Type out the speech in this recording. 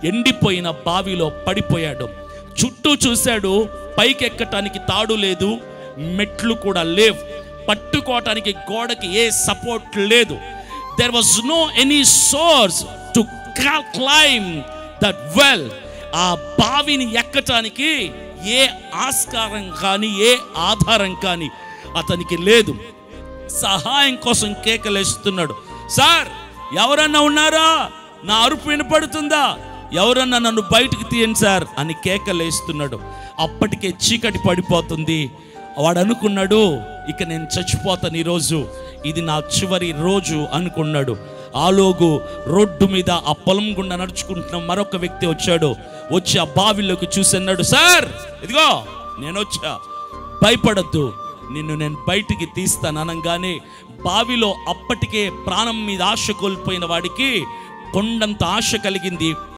ఎండిపోయిన బావిలో పడిపోయాడు. చుట్టూ చూశాడు, పైకెక్కటానికి తాడు లేదు, మెట్లు కూడా లేవు, పట్టుకోవటానికి గోడకి ఏ సపోర్ట్ లేదు. There was no any source to climb that well. ఆ బావిని ఎక్కటానికి ఏ ఆస్కారం కానీ ఏ ఆధారం కానీ అతనికి లేదు. సహాయం కోసం కేకలేస్తున్నాడు. సార్, ఎవరన్నా ఉన్నారా? నా అరుపు వినపడుతుందా? ఎవరన్నా నన్ను బయటికి తీయండి సార్ అని కేకలేస్తున్నాడు. అప్పటికే చీకటి పడిపోతుంది. వాడు అనుకున్నాడు, ఇక నేను చచ్చిపోతాను ఈరోజు, ఇది నా చివరి రోజు అనుకున్నాడు. ఆలోగు రోడ్డు మీద ఆ పొలం గుండా నడుచుకుంటున్న మరొక వ్యక్తి వచ్చాడు. వచ్చి ఆ బావిలోకి చూసి అన్నాడు, సార్ ఇదిగో నేను వచ్చా, భయపడద్దు, నిన్ను నేను బయటికి తీస్తాను అనగానే బావిలో అప్పటికే ప్రాణం మీద ఆశ కోల్పోయిన వాడికి కొండంత ఆశ కలిగింది.